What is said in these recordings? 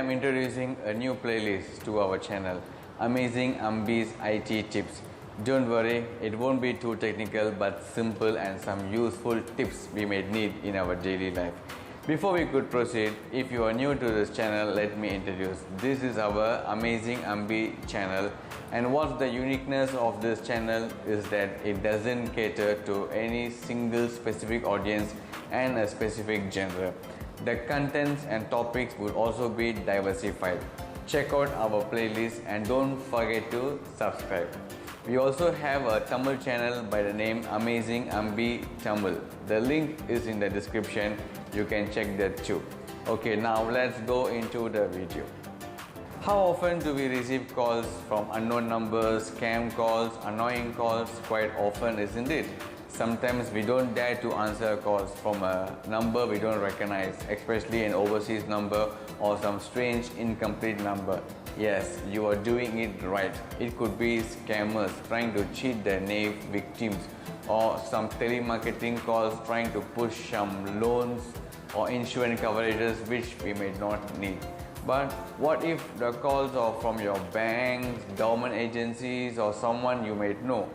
am introducing a new playlist to our channel, Amazing Ambi's IT Tips. Don't worry, it won't be too technical but simple and some useful tips we may need in our daily life. Before we could proceed, if you are new to this channel, let me introduce. This is our Amazing Ambi channel, and what's the uniqueness of this channel is that it doesn't cater to any single specific audience and a specific genre. The contents and topics would also be diversified. Check out our playlist and don't forget to subscribe. We also have a Tamil channel by the name Amazing Ambi Tamil. The link is in the description. You can check that too. Okay, now let's go into the video. How often do we receive calls from unknown numbers, scam calls, annoying calls? Quite often, isn't it? Sometimes we don't dare to answer calls from a number we don't recognize, especially an overseas number or some strange incomplete number. Yes, you are doing it right. It could be scammers trying to cheat their naive victims, or some telemarketing calls trying to push some loans or insurance coverages which we may not need. But what if the calls are from your banks, government agencies, or someone you may know?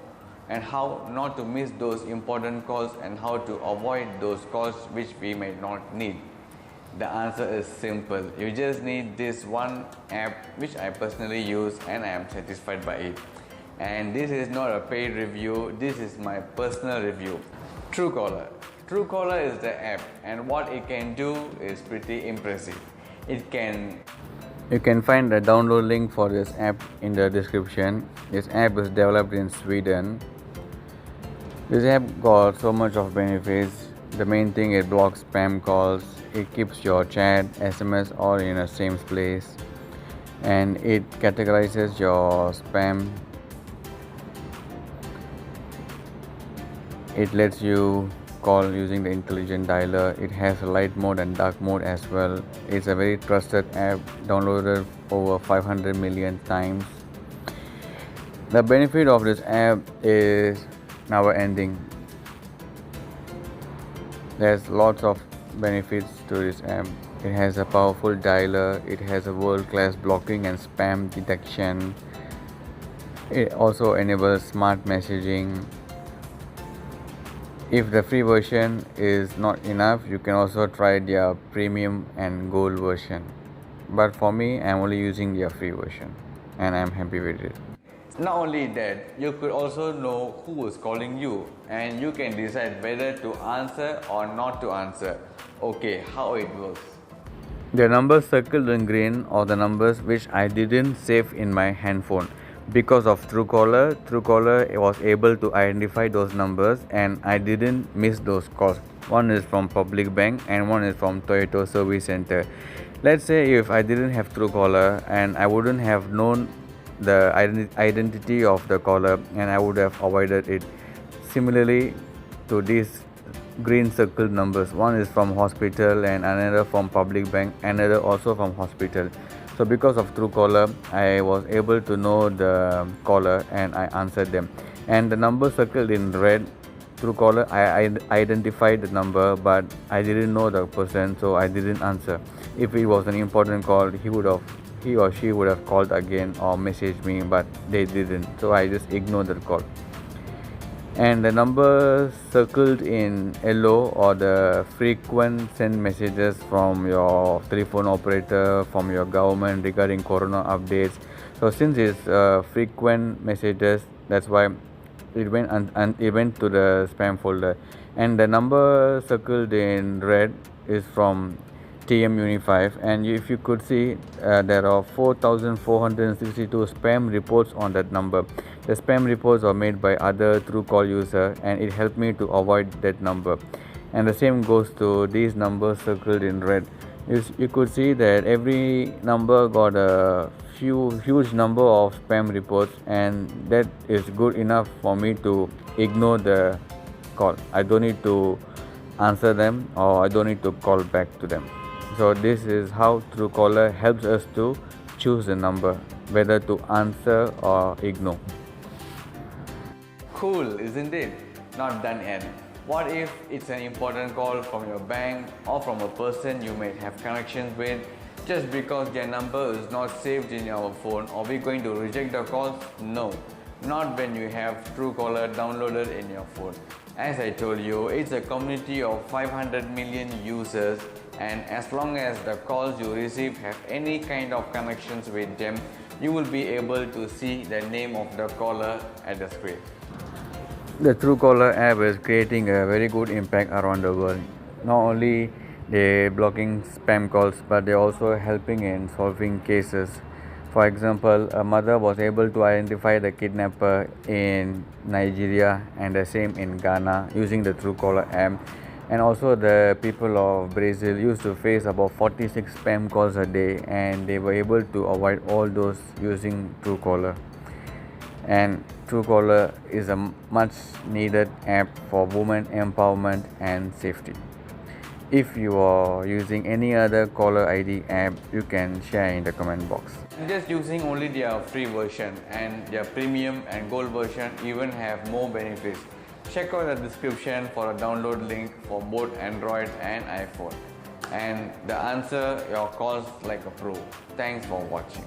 And how not to miss those important calls and how to avoid those calls which we may not need? The answer is simple. You just need this one app which I personally use and I am satisfied by it. And this is not a paid review, this is my personal review. Truecaller. Truecaller is the app, and what it can do is pretty impressive. You can find the download link for this app in the description. This app is developed in Sweden. This app got so much of benefits. The main thing, it blocks spam calls, it keeps your chat, SMS all in the same place, and it categorizes your spam. It lets you call using the intelligent dialer. It has a light mode and dark mode as well. It's a very trusted app, downloaded over 500 million times. The benefit of this app is never ending. There's lots of benefits to this app. It has a powerful dialer, it has a world-class blocking and spam detection. It also enables smart messaging. If the free version is not enough, you can also try their premium and gold version. But for me, I'm only using their free version and I'm happy with it. Not only that, you could also know who is calling you and you can decide whether to answer or not to answer. Okay, how it works. The numbers circled in green are the numbers which I didn't save in my handphone. Because of Truecaller was able to identify those numbers and I didn't miss those calls. One is from Public Bank and one is from Toyota Service Center. Let's say if I didn't have Truecaller and I wouldn't have known the identity of the caller and I would have avoided it. Similarly to these green circled numbers, one is from hospital and another from Public Bank, another also from hospital. So because of Truecaller, I was able to know the caller and I answered them. And the number circled in red, Truecaller, I identified the number but I didn't know the person, so I didn't answer. If it was an important call, he or she would have called again or messaged me, but they didn't, so I just ignored the call. And the number circled in yellow or the frequent send messages from your telephone operator, from your government regarding corona updates. So since it's frequent messages, that's why it went to the spam folder. And the number circled in red is from TM Uni5, and if you could see, there are 4,462 spam reports on that number. The spam reports are made by other Truecaller user and it helped me to avoid that number. And the same goes to these numbers circled in red. You could see that every number got a huge number of spam reports, and that is good enough for me to ignore the call. I don't need to answer them or I don't need to call back to them. So this is how Truecaller helps us to choose a number, whether to answer or ignore. Cool, isn't it? Not done yet. What if it's an important call from your bank or from a person you may have connections with? Just because their number is not saved in your phone, are we going to reject the calls? No, not when you have Truecaller downloaded in your phone. As I told you, it's a community of 500 million users, and as long as the calls you receive have any kind of connections with them, you will be able to see the name of the caller at the screen. The Truecaller app is creating a very good impact around the world. Not only they blocking spam calls, but they're also helping in solving cases. For example, a mother was able to identify the kidnapper in Nigeria and the same in Ghana using the Truecaller app. And also the people of Brazil used to face about 46 spam calls a day, and they were able to avoid all those using Truecaller. And Truecaller is a much needed app for women empowerment and safety. If you are using any other caller ID app, you can share in the comment box. I'm just using only their free version, and their premium and gold version even have more benefits. Check out the description for a download link for both Android and iPhone. And the answer your calls like a pro. Thanks for watching.